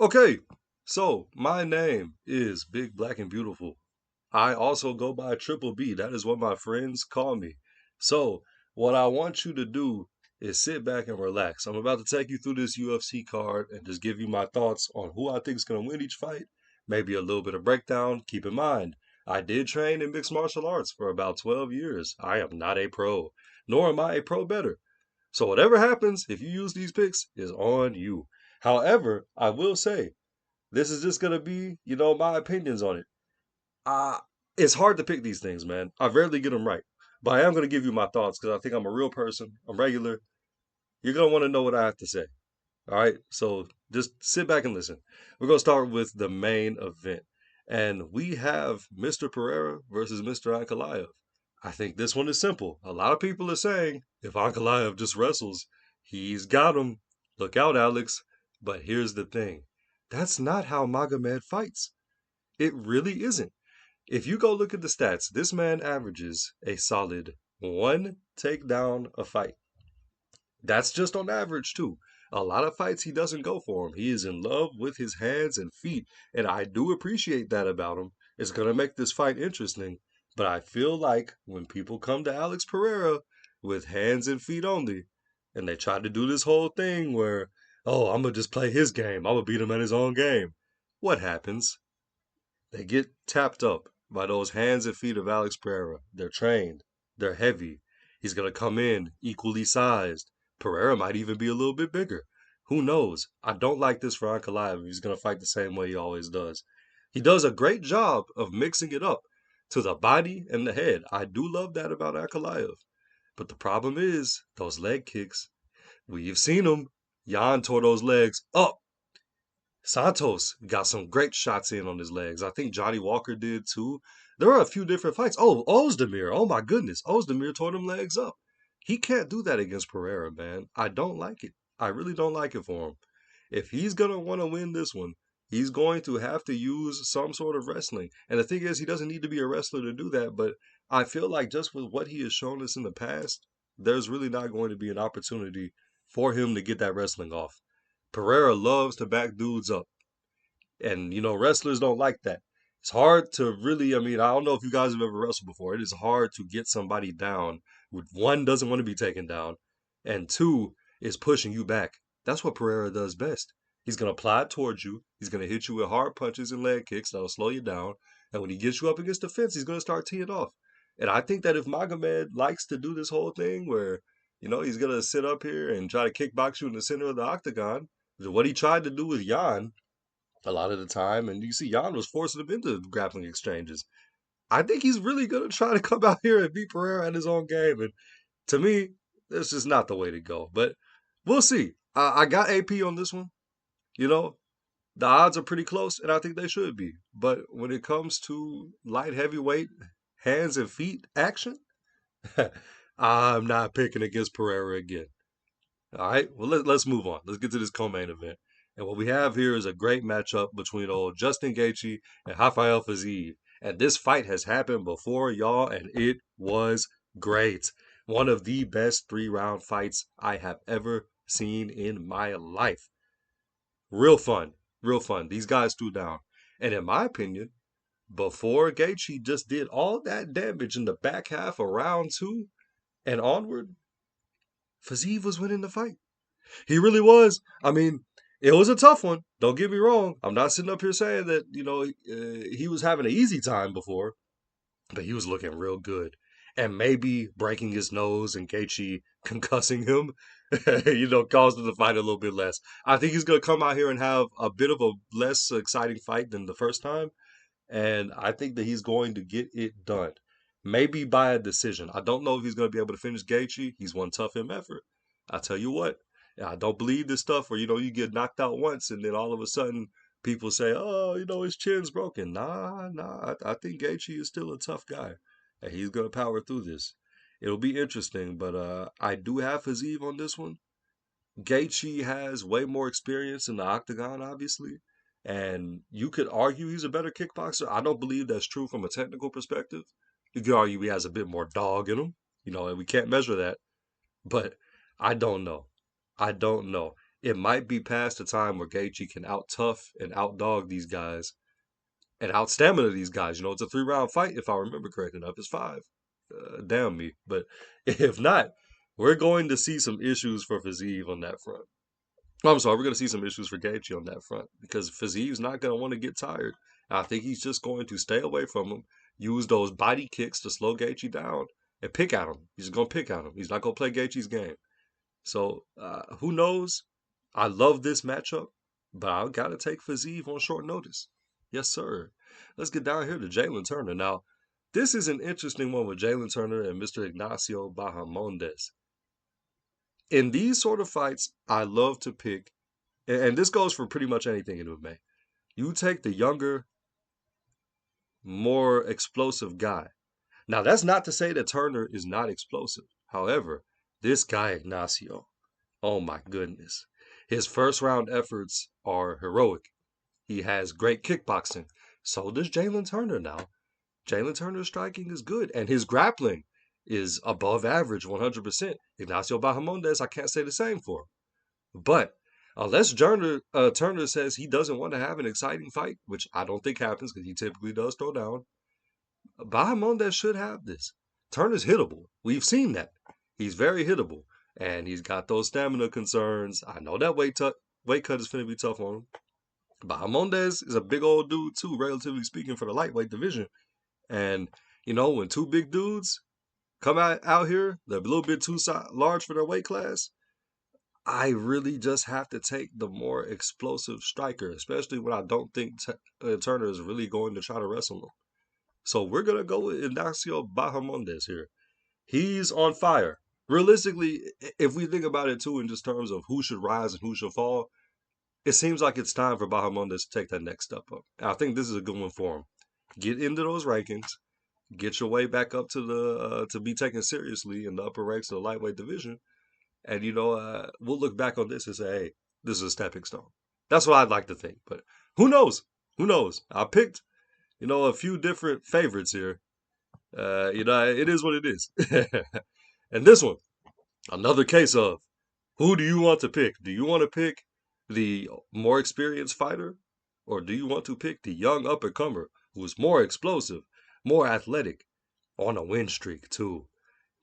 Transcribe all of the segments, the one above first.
Okay, so my name is Big Black and Beautiful. I also go by Triple B. That is what my friends call me. So, what I want you to do is sit back and relax. I'm about to take you through this UFC card and just give you my thoughts on who I think is going to win each fight. Maybe a little bit of breakdown. Keep in mind, I did train in mixed martial arts for about 12 years. I am not a pro, nor am I a pro better. So, whatever happens, if you use these picks, is on you. However, I will say, this is just gonna be, my opinions on it. Uh, it's hard to pick these things, man. I rarely get them right, but I am gonna give you my thoughts because I think I'm a real person. I'm regular. You're gonna want to know what I have to say. All right, so just sit back and listen. We're gonna start with the main event, and we have Mr. Pereira versus Mr. Ankalaev. I think this one is simple. A lot of people are saying if Ankalaev just wrestles, he's got him. Look out, Alex. But here's the thing. That's not how Magomed fights. It really isn't. If you go look at the stats, this man averages a solid one takedown a fight. That's just on average, too. A lot of fights he doesn't go for him. He is in love with his hands and feet, and I do appreciate that about him. It's going to make this fight interesting, but I feel like when people come to Alex Pereira with hands and feet only, and they try to do this whole thing where, oh, I'm going to just play his game, I'm going to beat him at his own game, what happens? They get tapped up by those hands and feet of Alex Pereira. They're trained. They're heavy. He's going to come in equally sized. Pereira might even be a little bit bigger. Who knows? I don't like this for Ankalaev. He's going to fight the same way he always does. He does a great job of mixing it up to the body and the head. I do love that about Ankalaev. But the problem is those leg kicks. We've seen them. Jan tore those legs up. Santos got some great shots in on his legs. I think Johnny Walker did too. There are a few different fights. Oh, Ozdemir. Oh my goodness. Ozdemir tore them legs up. He can't do that against Pereira, man. I don't like it. I really don't like it for him. If he's going to want to win this one, he's going to have to use some sort of wrestling. And the thing is, he doesn't need to be a wrestler to do that. But I feel like just with what he has shown us in the past, there's really not going to be an opportunity for him to get that wrestling off. Pereira loves to back dudes up. And, wrestlers don't like that. It's hard to really, I don't know if you guys have ever wrestled before. It is hard to get somebody down with one doesn't want to be taken down, and two is pushing you back. That's what Pereira does best. He's going to apply it towards you. He's going to hit you with hard punches and leg kicks that'll slow you down. And when he gets you up against the fence, he's going to start teeing off. And I think that if Magomed likes to do this whole thing where, he's going to sit up here and try to kickbox you in the center of the octagon, what he tried to do with Jan a lot of the time, and you see Jan was forcing him into grappling exchanges. I think he's really gonna try to come out here and beat Pereira at his own game, and to me, that's just not the way to go. But we'll see. I got AP on this one. You know, the odds are pretty close, and I think they should be. But when it comes to light heavyweight hands and feet action, I'm not picking against Pereira again. All right, well let's move on. Let's get to this co-main event. And what we have here is a great matchup between old Justin Gaethje and Rafael Fiziev. And this fight has happened before, y'all, and it was great. One of the best 3-round fights I have ever seen in my life. Real fun, real fun. These guys threw down. And in my opinion, before Gaethje just did all that damage in the back half of round 2 and onward, Fiziev was winning the fight. He really was. It was a tough one. Don't get me wrong. I'm not sitting up here saying that, he was having an easy time before, but he was looking real good. And maybe breaking his nose and Gaethje concussing him, caused him to fight a little bit less. I think he's going to come out here and have a bit of a less exciting fight than the first time. And I think that he's going to get it done. Maybe by a decision. I don't know if he's going to be able to finish Gaethje. He's one tough him effort. I tell you what, I don't believe this stuff where, you get knocked out once and then all of a sudden people say, oh, his chin's broken. Nah. I think Gaethje is still a tough guy and he's going to power through this. It'll be interesting, but I do have Fiziev on this one. Gaethje has way more experience in the octagon, obviously. And you could argue he's a better kickboxer. I don't believe that's true from a technical perspective. You could argue he has a bit more dog in him, and we can't measure that. But I don't know. I don't know. It might be past the time where Gaethje can out tough and outdog these guys and out stamina these guys. You know, it's a 3 round fight if I remember correctly. Now, if it's five, damn me. But if not, we're going to see some issues for Fiziev on that front. I'm sorry, we're going to see some issues for Gaethje on that front because Fiziev's not going to want to get tired. I think he's just going to stay away from him, use those body kicks to slow Gaethje down, and pick at him. He's going to pick at him. He's not going to play Gaethje's game. So who knows? I love this matchup, but I got to take Fiziev on short notice. Yes, sir. Let's get down here to Jalen Turner. Now, this is an interesting one with Jalen Turner and Mr. Ignacio Bahamondes. In these sort of fights, I love to pick, and this goes for pretty much anything in MMA. You take the younger, more explosive guy. Now, that's not to say that Turner is not explosive. However, this guy, Ignacio, oh my goodness. His first round efforts are heroic. He has great kickboxing. So does Jalen Turner now. Jalen Turner's striking is good, and his grappling is above average 100%. Ignacio Bahamondes, I can't say the same for him. But unless Turner says he doesn't want to have an exciting fight, which I don't think happens because he typically does throw down, Bahamondes should have this. Turner's hittable. We've seen that. He's very hittable. And he's got those stamina concerns. I know that weight cut is going to be tough on him. Bahamondes is a big old dude, too, relatively speaking, for the lightweight division. And, you know, when two big dudes come out here, they're a little bit too large for their weight class, I really just have to take the more explosive striker, especially when I don't think Turner is really going to try to wrestle him. So we're going to go with Ignacio Bahamondes here. He's on fire. Realistically, if we think about it too in just terms of who should rise and who should fall, it seems like it's time for Bahamondes to take that next step up. And I think this is a good one for him. Get into those rankings, get your way back up to the to be taken seriously in the upper ranks of the lightweight division, and you know we'll look back on this and say, hey, this is a stepping stone. That's what I'd like to think. But who knows? Who knows? I picked, you know, a few different favorites here. You know, it is what it is. And this one, another case of who do you want to pick? Do you want to pick the more experienced fighter, or do you want to pick the young up-and-comer who's more explosive, more athletic, on a win streak too?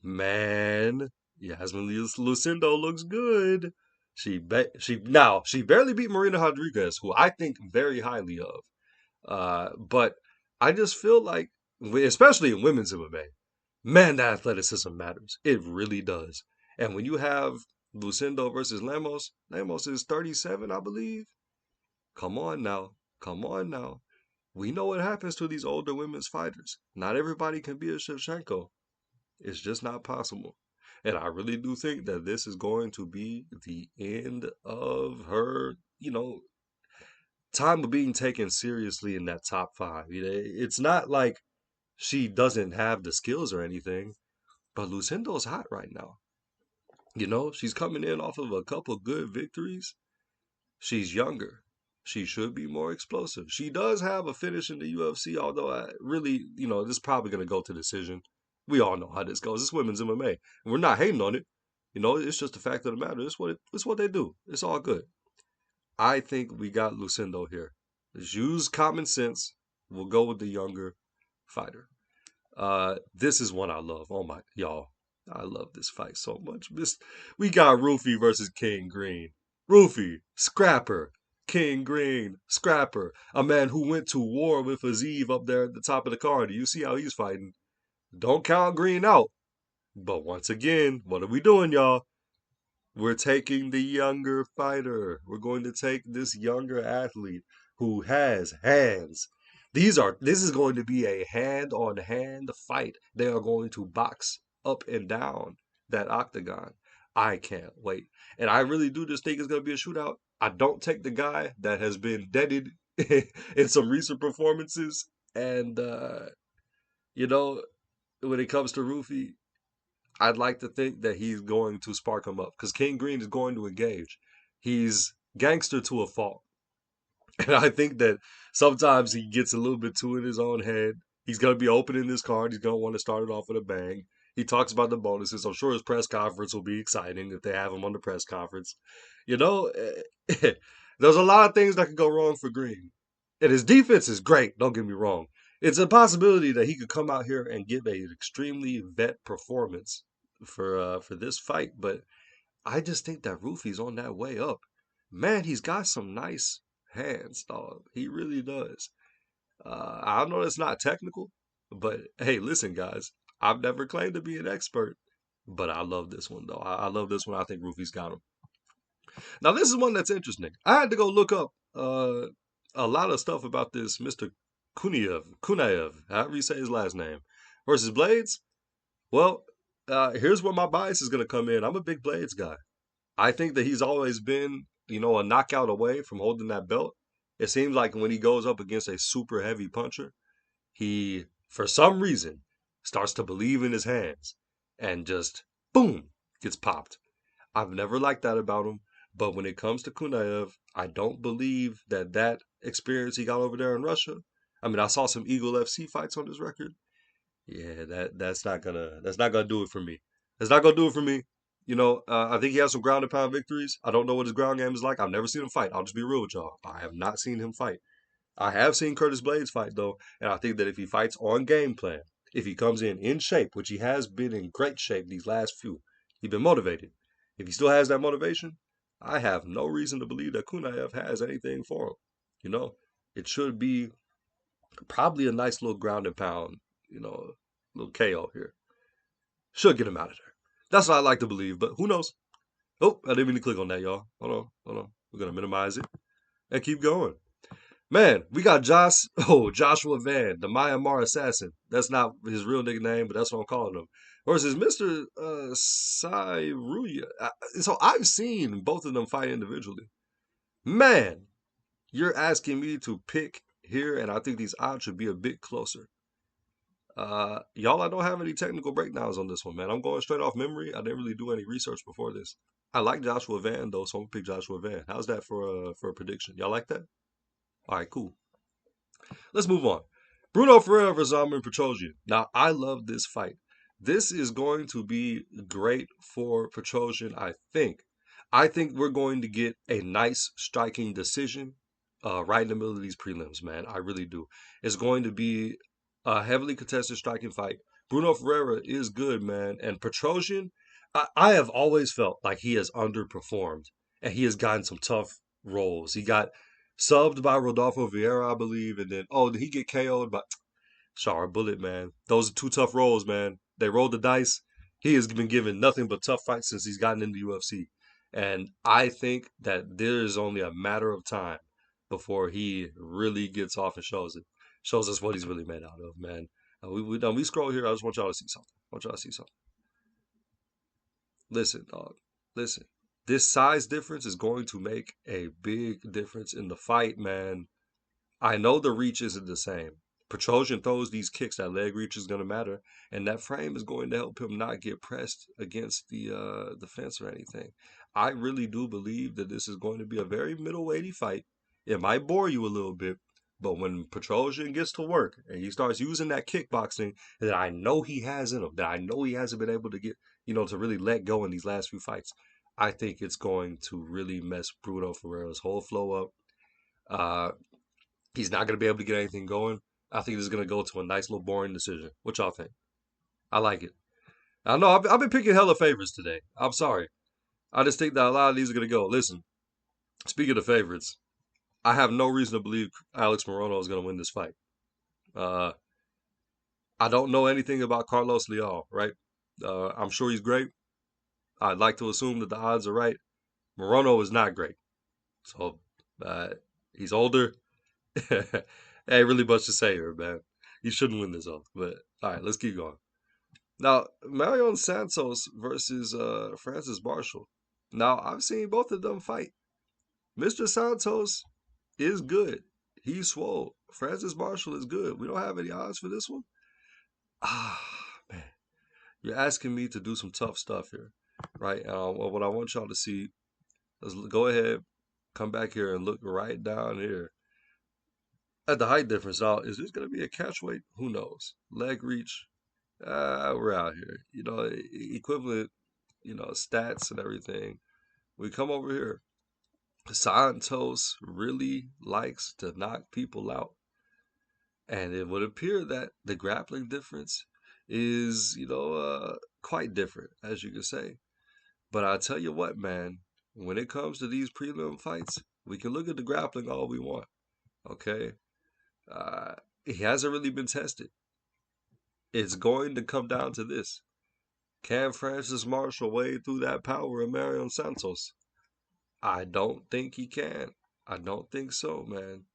Man, Yasmin Lucindo looks good. She barely beat Marina Rodriguez, who I think very highly of. But I just feel like, especially in women's MMA, man, that athleticism matters. It really does. And when you have Lucindo versus Lemos, Lemos is 37, I believe. Come on now. Come on now. We know what happens to these older women's fighters. Not everybody can be a Shevchenko. It's just not possible. And I really do think that this is going to be the end of her, you know, time of being taken seriously in that top five. You know, it's not like she doesn't have the skills or anything, but Lucindo's hot right now. You know, she's coming in off of a couple good victories. She's younger. She should be more explosive. She does have a finish in the UFC, although I really, you know, this is probably going to go to decision. We all know how this goes. It's women's MMA. And we're not hating on it. You know, it's just the fact of the matter. It's what they do. It's all good. I think we got Lucindo here. Just use common sense. We'll go with the younger fighter. This is one I love. Oh my, y'all. I love this fight so much. We got Rufy versus King Green. Rufy, scrapper. King Green, scrapper. A man who went to war with Aziz up there at the top of the card. Do you see how he's fighting? Don't count Green out. But once again, what are we doing, y'all? We're taking the younger fighter. We're going to take this younger athlete who has hands. This is going to be a hand-on-hand fight. They are going to box up and down that octagon. I can't wait. And I really do just think it's going to be a shootout. I don't take the guy that has been deaded in some recent performances. And, you know, when it comes to Rufy, I'd like to think that he's going to spark him up because King Green is going to engage. He's gangster to a fault. And I think that sometimes he gets a little bit too in his own head. He's going to be opening this card. He's going to want to start it off with a bang. He talks about the bonuses. I'm sure his press conference will be exciting if they have him on the press conference. You know, there's a lot of things that could go wrong for Green. And his defense is great, don't get me wrong. It's a possibility that he could come out here and give an extremely vet performance for this fight, but I just think that Roofy's on that way up. Man, he's got some nice hands, dog. He really does. I know it's not technical, but hey, listen, guys, I've never claimed to be an expert, but I love this one though. I love this one. I think Rufy's got him. Now, this is one that's interesting. I had to go look up a lot of stuff about this Mr. Kunaev, however you say his last name, versus Blades. Well, here's where my bias is going to come in. I'm a big Blades guy. I think that he's always been, a knockout away from holding that belt. It seems like when he goes up against a super heavy puncher, he, for some reason, starts to believe in his hands and just, boom, gets popped. I've never liked that about him. But when it comes to Kunaev, I don't believe that experience he got over there in Russia. I mean, I saw some Eagle FC fights on his record. Yeah, that's not gonna do it for me. That's not gonna do it for me. I think he has some ground and pound victories. I don't know what his ground game is like. I've never seen him fight. I'll just be real with y'all. I have not seen him fight. I have seen Curtis Blades fight though, and I think that if he fights on game plan, if he comes in shape, which he has been in great shape these last few, he's been motivated. If he still has that motivation, I have no reason to believe that Kunaev has anything for him. You know, it should be probably a nice little ground and pound, little KO here. Should get him out of there. That's what I like to believe, but who knows? Oh, I didn't mean to click on that, y'all. Hold on. We're gonna minimize it and keep going. Man, we got Joshua Van, the Myanmar assassin. That's not his real nickname, but that's what I'm calling him. Versus Mr. Sairuya. So I've seen both of them fight individually. Man, you're asking me to pick here, and I think these odds should be a bit closer. Y'all, I don't have any technical breakdowns on this one, man. I'm going straight off memory. I didn't really do any research before this. I like Joshua Van though, so I'm gonna pick Joshua Van. How's that for a prediction? Y'all like that? All right, cool. Let's move on. Bruno Ferreira versus Armin Petrosian. Now, I love this fight. This is going to be great for Petrosian, I think. I think we're going to get a nice striking decision right in the middle of these prelims, man. I really do. It's going to be a heavily contested striking fight. Bruno Ferreira is good, man. And Petrosian, I have always felt like he has underperformed and he has gotten some tough roles. He got subbed by Rodolfo Vieira, I believe, and then did he get KO'd by Shar Bullet, man? Those are two tough roles, man. They rolled the dice. He has been given nothing but tough fights since he's gotten into UFC. And I think that there is only a matter of time before he really gets off and shows it. Shows us what he's really made out of, man. We scroll here. I just want y'all to see something. I want y'all to see something. Listen, dog. Listen. This size difference is going to make a big difference in the fight, man. I know the reach isn't the same. Petrosian throws these kicks, that leg reach is going to matter, and that frame is going to help him not get pressed against the fence or anything. I really do believe that this is going to be a very middleweighty fight. It might bore you a little bit, but when Petrosian gets to work and he starts using that kickboxing that I know he has in him, that I know he hasn't been able to get, to really let go in these last few fights, I think it's going to really mess Bruno Ferreira's whole flow up. Uh, He's not going to be able to get anything going. I think this is going to go to a nice little boring decision. What y'all think? I like it. I know I've been picking hella favorites today. I'm sorry. I just think that a lot of these are going to go. Listen, speaking of favorites, I have no reason to believe Alex Morono is going to win this fight. Uh, I don't know anything about Carlos Leal, right? I'm sure he's great. I'd like to assume that the odds are right. Morono is not great. So uh, he's older. Ain't really much to say here, man. You shouldn't win this off. But all right, let's keep going. Now, Marion Santos versus Francis Marshall. Now, I've seen both of them fight. Mr. Santos is good. He's swole. Francis Marshall is good. We don't have any odds for this one. Ah, man. You're asking me to do some tough stuff here, right? What I want y'all to see is go ahead, come back here and look right down here at the height difference. Now, is this going to be a catch weight? Who knows? Leg reach. we're out here. Equivalent, stats and everything. We come over here. Santos really likes to knock people out. And it would appear that the grappling difference is, quite different, as you could say. But I tell you what, man, when it comes to these prelim fights, we can look at the grappling all we want. Okay, uh, he hasn't really been tested. It's going to come down to this: can Francis Marshall wade through that power of Marion Santos? I don't think he can. I don't think so, man.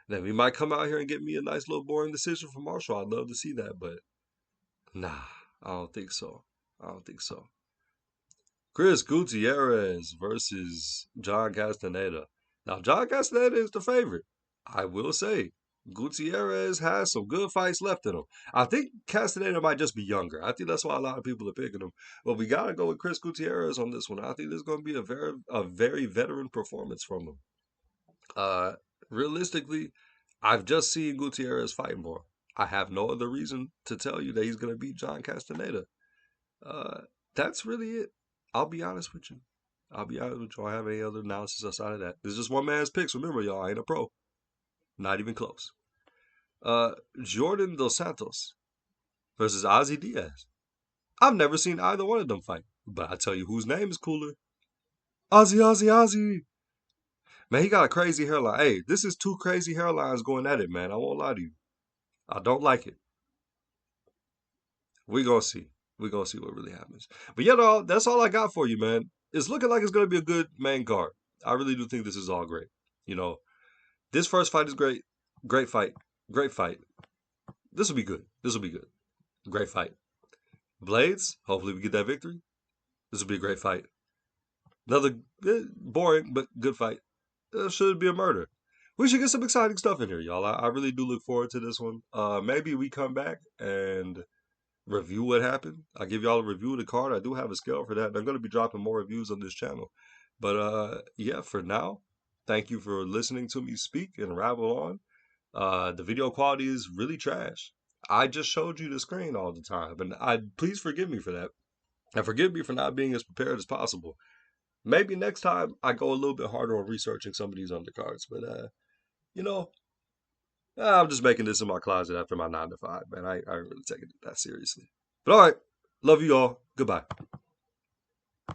Then he might come out here and get me a nice little boring decision from Marshall. I'd love to see that, but nah, I don't think so. I don't think so. Chris Gutierrez versus John Castaneda. Now, John Castaneda is the favorite. I will say, Gutierrez has some good fights left in him. I think Castaneda might just be younger. I think that's why a lot of people are picking him. But we gotta go with Chris Gutierrez on this one. I think this is gonna be a very veteran performance from him. Uh, Realistically, I've just seen Gutierrez fight more. I have no other reason to tell you that he's gonna beat John Castaneda. Uh, that's really it. I'll be honest with you. I'll be honest with you. I don't have any other analysis outside of that. This is just one man's picks. Remember, y'all, I ain't a pro. Not even close. Uh, Jordan Dos Santos versus Ozzy Diaz. I've never seen either one of them fight, but I tell you whose name is cooler. Ozzy, Ozzy, Ozzy. Man, he got a crazy hairline. Hey, this is two crazy hairlines going at it, man. I won't lie to you. I don't like it. We gonna see. We gonna see what really happens. But yeah, though, that's all I got for you, man. It's looking like it's gonna be a good main card. I really do think this is all great. You know, this first fight is great. Great fight. Great fight. This will be good. This will be good. Great fight. Blades. Hopefully we get that victory. This will be a great fight. Another boring but good fight. Should be a murder. We should get some exciting stuff in here, y'all. I really do look forward to this one. Maybe we come back and review what happened. I give y'all a review of the card. I do have a scale for that. And I'm going to be dropping more reviews on this channel. But yeah, for now, thank you for listening to me speak and rabble on. The video quality is really trash. I just showed you the screen all the time, and I please forgive me for that. And forgive me for not being as prepared as possible. Maybe next time I go a little bit harder on researching some of these undercards. But you know, I'm just making this in my closet after my 9 to 5, man. I ain't really taking it that seriously. But all right, love you all. Goodbye.